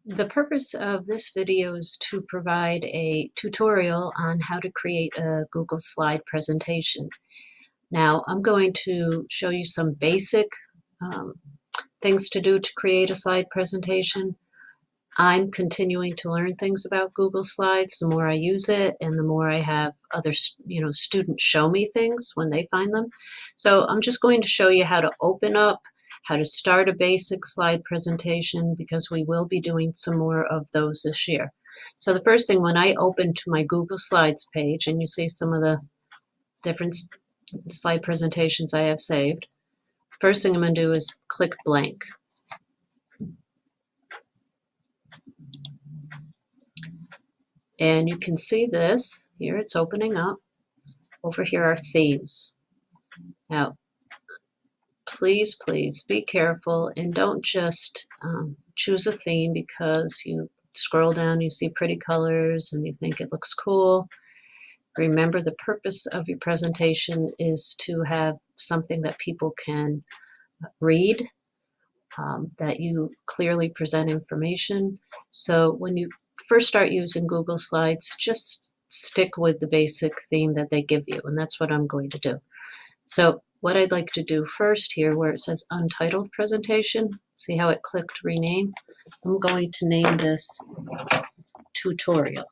The purpose of this video is to provide a tutorial on how to create a Google Slide presentation. Now, I'm going to show you some basic things to do to create a slide presentation. I'm continuing to learn things about Google Slides. The more I use it and the more I have other students show me things when they find them. So I'm just going to show you how to open up, how to start a basic slide presentation, because we will be doing some more of those this year. So the first thing, when I open to my Google Slides page, and you see some of the different slide presentations I have saved, first thing I'm going to do is click blank. And you can see this here, it's opening up. Over here are themes. Now, please be careful and don't just choose a theme because you scroll down, you see pretty colors and you think it looks cool. Remember, the purpose of your presentation is to have something that people can read, that you clearly present information. So when you first start using Google Slides, just stick with the basic theme that they give you, and that's what I'm going to do. So what I'd like to do first here, where it says Untitled Presentation, see how it clicked Rename? I'm going to name this Tutorial.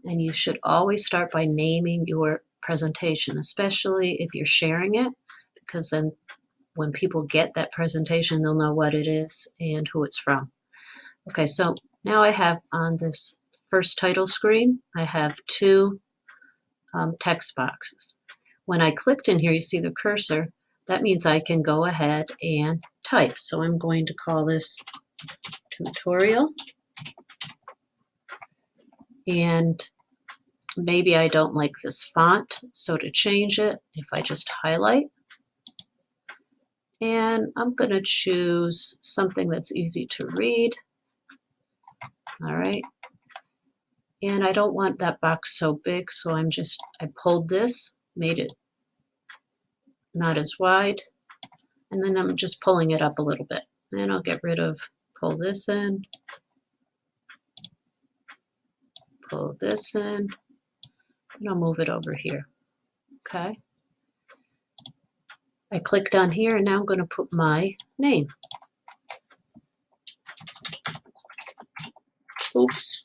And you should always start by naming your presentation, especially if you're sharing it, because then when people get that presentation, they'll know what it is and who it's from. Okay, so now I have on this first title screen, I have two text boxes. When I clicked in here, you see the cursor. That means I can go ahead and type. So I'm going to call this Tutorial. And maybe I don't like this font, so to change it, if I just highlight, and I'm going to choose something that's easy to read. All right. And I don't want that box so big, so I pulled this, made it not as wide, and then I'm just pulling it up a little bit. And I'll get rid of, pull this in, pull this in, and I'll move it over here. Okay. I clicked on here, and now I'm going to put my name. Oops.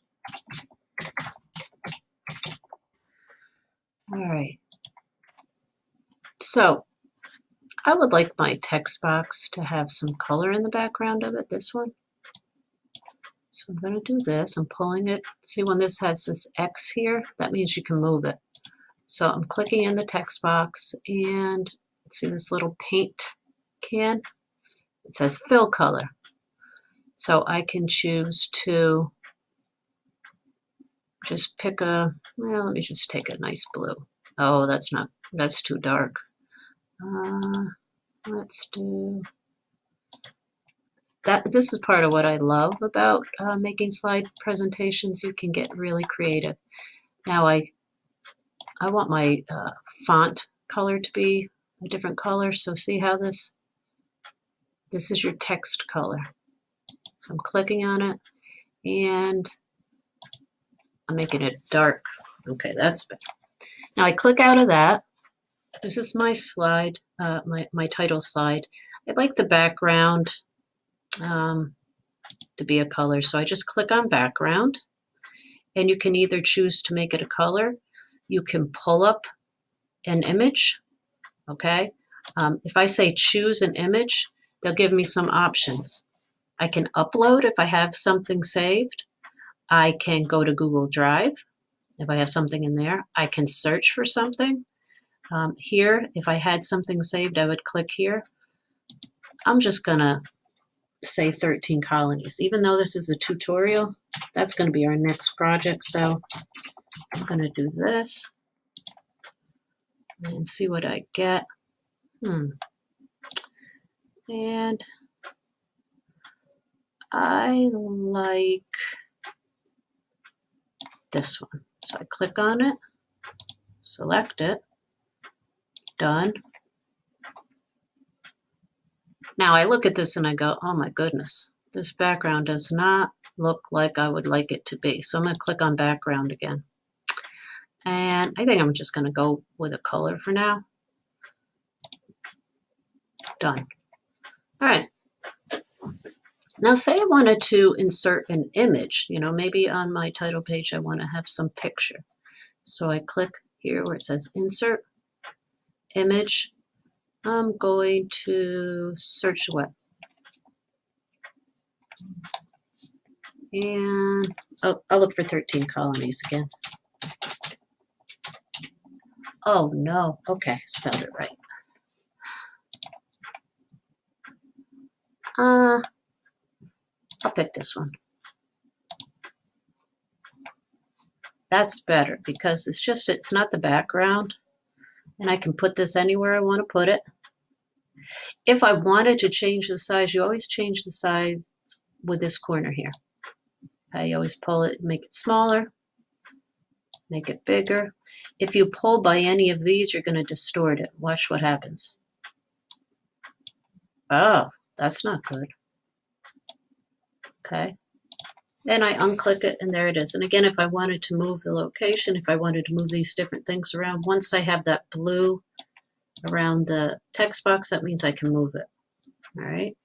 All right. So I would like my text box to have some color in the background of it, this one. So I'm going to do this. I'm pulling it. See, when this has this X here, that means you can move it. So I'm clicking in the text box, and see this little paint can? It says fill color. So I can choose to just pick a, well, let me just take a nice blue. Oh, that's too dark. Let's do that. This is part of what I love about making slide presentations. You can get really creative. Now I want my font color to be a different color. So see how this is your text color. So I'm clicking on it and I'm making it dark. Okay, that's better. Now I click out of that. This is my slide, my title slide. I'd like the background to be a color. So I just click on background, and you can either choose to make it a color. You can pull up an image. Okay. If I say choose an image, they'll give me some options. I can upload if I have something saved. I can go to Google Drive if I have something in there. I can search for something. Here, if I had something saved, I would click here. I'm just going to say 13 colonies. Even though this is a tutorial, that's going to be our next project. So I'm going to do this and see what I get. And I like this one. So I click on it, select it, done. Now I look at this and I go, oh my goodness, this background does not look like I would like it to be. So I'm going to click on background again. And I think I'm just going to go with a color for now. Done. All right. Now say I wanted to insert an image, maybe on my title page I want to have some picture. So I click here where it says insert image. I'm going to search the web. And I'll look for 13 colonies again. Oh no, okay, spelled it right. I'll pick this one. That's better because it's not the background, and I can put this anywhere I want to put it. If I wanted to change the size, you always change the size with this corner here. Okay, you always pull it, make it smaller, make it bigger. If you pull by any of these, you're going to distort it. Watch what happens. Oh, that's not good. Okay. Then I unclick it and there it is. And again, if I wanted to move the location, if I wanted to move these different things around, once I have that blue around the text box, that means I can move it. All right.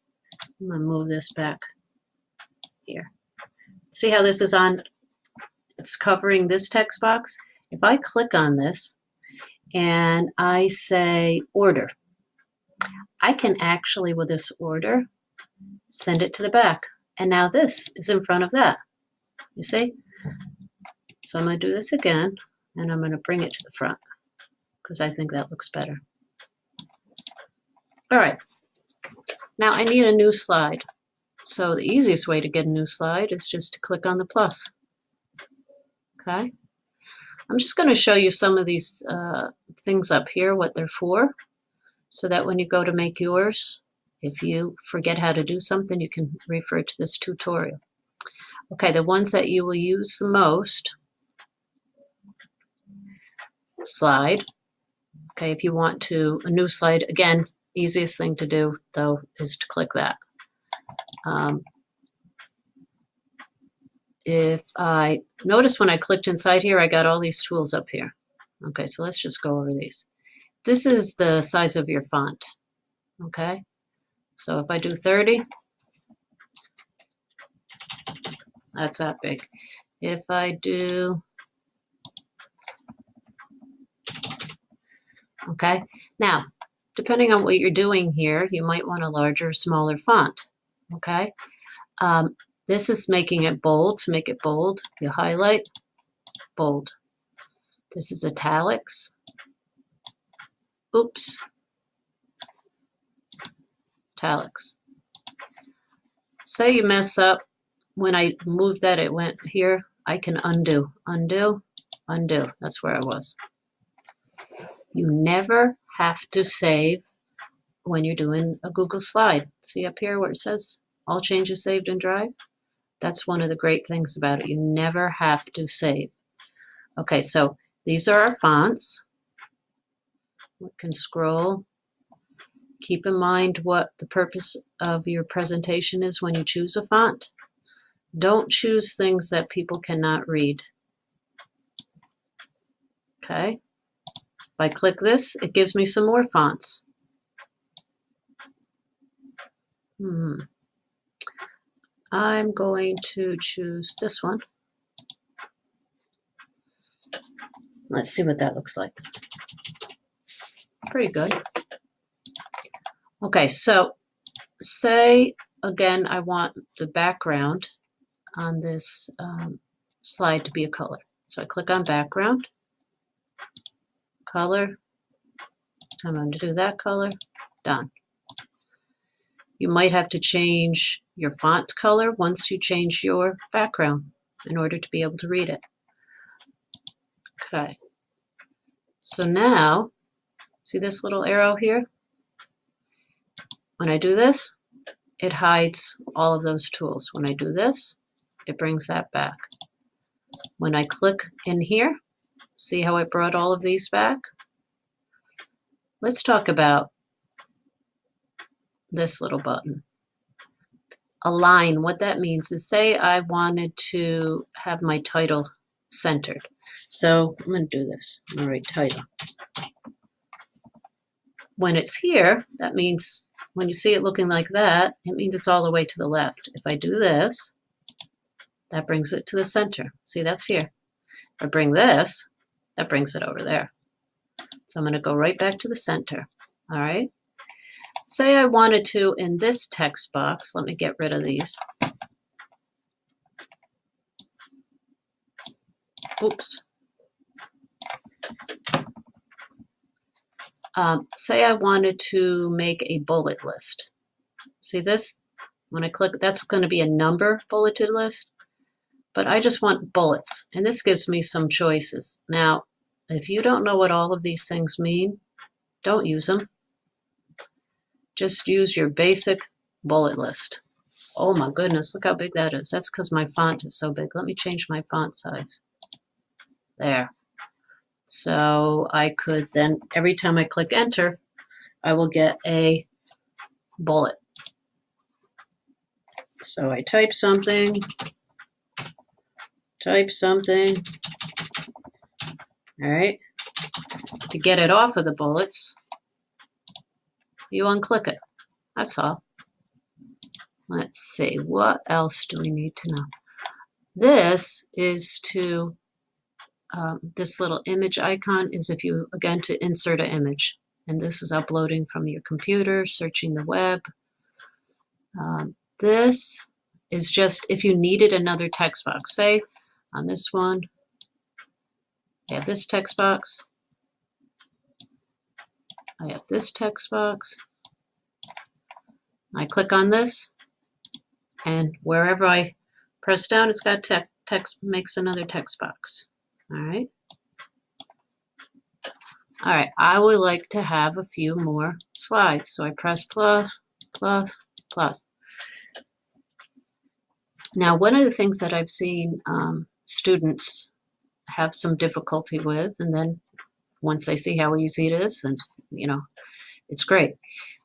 I'm going to move this back here. See how this is on, it's covering this text box? If I click on this and I say order, I can actually, with this order, send it to the back. And now this is in front of that. You see? So I'm going to do this again, and I'm going to bring it to the front because I think that looks better. All right. Now I need a new slide. So the easiest way to get a new slide is just to click on the plus. Okay. I'm just going to show you some of these things up here, what they're for, so that when you go to make yours, if you forget how to do something, you can refer to this tutorial. Okay, the ones that you will use the most, slide. Okay, if you want to, a new slide, again, easiest thing to do, though, is to click that. If I notice when I clicked inside here, I got all these tools up here. Okay, so let's just go over these. This is the size of your font. Okay, so if I do 30, that's that big. If I do, okay, now, depending on what you're doing here, you might want a larger or smaller font. Okay, this is making it bold. To make it bold, you highlight, bold. This is italics. Oops. Italics. Say you mess up. When I moved that, it went here. I can undo, undo, undo. That's where I was. You never have to save when you're doing a Google Slide. See up here where it says all changes saved in Drive? That's one of the great things about it. You never have to save. Okay, so these are our fonts. We can scroll. Keep in mind what the purpose of your presentation is when you choose a font. Don't choose things that people cannot read. Okay. If I click this, it gives me some more fonts. I'm going to choose this one. Let's see what that looks like. Pretty good. Okay, so say, again, I want the background on this slide to be a color. So I click on background, color. I'm going to do that color, done. You might have to change your font color once you change your background in order to be able to read it. Okay. So now, see this little arrow here? When I do this, it hides all of those tools. When I do this, it brings that back. When I click in here, see how it brought all of these back? Let's talk about this little button. Align, what that means is, say I wanted to have my title centered. So I'm going to do this. I'm going to write title. When it's here, that means when you see it looking like that, it means it's all the way to the left. If I do this, that brings it to the center. See, that's here. If I bring this, that brings it over there. So I'm going to go right back to the center. All right. Say I wanted to, in this text box, let me get rid of these. Oops. Say I wanted to make a bullet list. See this? When I click, that's going to be a number bulleted list. But I just want bullets. And this gives me some choices. Now, if you don't know what all of these things mean, don't use them. Just use your basic bullet list. Oh my goodness, look how big that is. That's because my font is so big. Let me change my font size. There. So I could then, every time I click enter, I will get a bullet. So I type something, all right. To get it off of the bullets, you unclick it. That's all. Let's see, what else do we need to know? This is to, this little image icon is if you, again, to insert an image. And this is uploading from your computer, searching the web. This is just if you needed another text box. Say on this one, I have this text box. I have this text box. I click on this, and wherever I press down, it's got text, makes another text box. All right. All right, I would like to have a few more slides. So I press plus, plus, plus. Now, one of the things that I've seen students have some difficulty with, and then once they see how easy it is, and you know, it's great.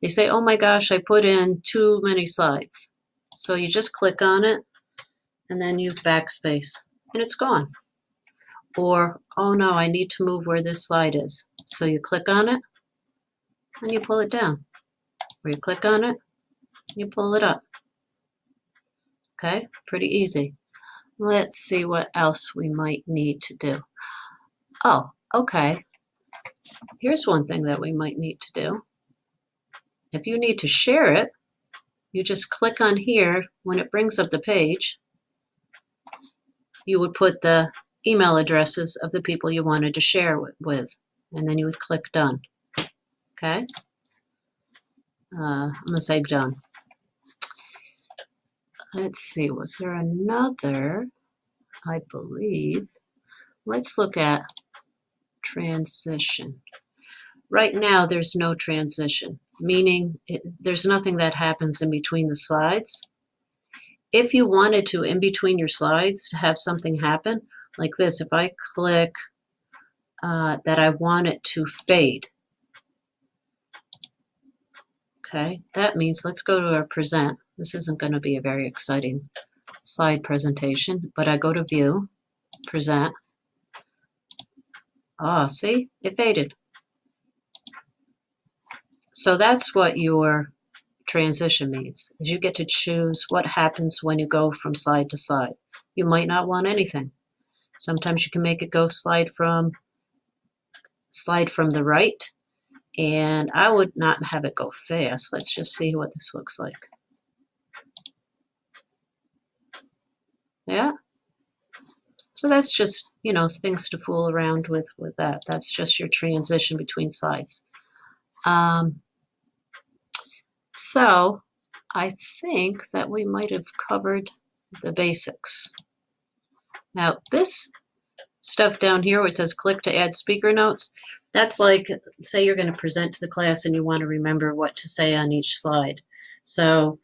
They say, oh my gosh, I put in too many slides. So you just click on it, and then you backspace, and it's gone. Or, oh no, I need to move where this slide is. So you click on it, and you pull it down. Or you click on it, and you pull it up. Okay, pretty easy. Let's see what else we might need to do. Oh, okay. Here's one thing that we might need to do. If you need to share it, you just click on here. When it brings up the page, you would put the email addresses of the people you wanted to share with, and then you would click done. Okay? I'm going to say done. Let's see, was there another? I believe. Let's look at transition. Right now, there's no transition, meaning there's nothing that happens in between the slides. If you wanted to, in between your slides, to have something happen, like this, if I click that I want it to fade, okay, that means let's go to our present. This isn't going to be a very exciting slide presentation, but I go to view, present. Oh, see, it faded. So that's what your transition means, is you get to choose what happens when you go from slide to slide. You might not want anything. Sometimes you can make it go slide from the right, and I would not have it go fast. Let's just see what this looks like. Yeah. So that's just, you know, things to fool around with that. That's just your transition between slides. So I think that we might have covered the basics. Now this stuff down here where it says click to add speaker notes, that's like, say you're going to present to the class and you want to remember what to say on each slide. So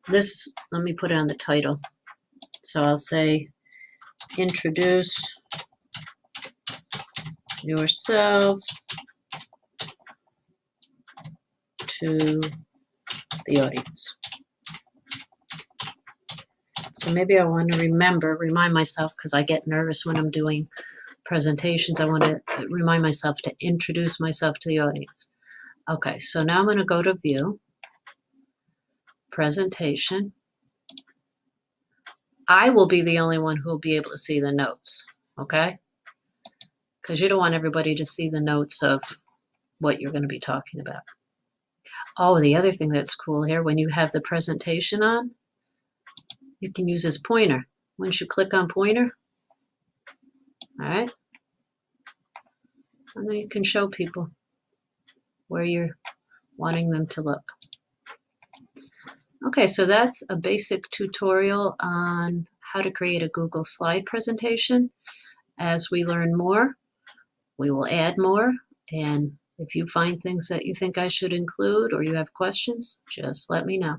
this, let me put it on the title. So I'll say, introduce yourself to the audience. So maybe I want to remind myself, because I get nervous when I'm doing presentations, I want to remind myself to introduce myself to the audience. Okay, so now I'm going to go to View, Presentation. I will be the only one who will be able to see the notes, okay? Because you don't want everybody to see the notes of what you're going to be talking about. Oh, the other thing that's cool here, when you have the presentation on, you can use this pointer. Once you click on pointer, all right, and then you can show people where you're wanting them to look. Okay, so that's a basic tutorial on how to create a Google Slide presentation. As we learn more, we will add more, and if you find things that you think I should include or you have questions, just let me know.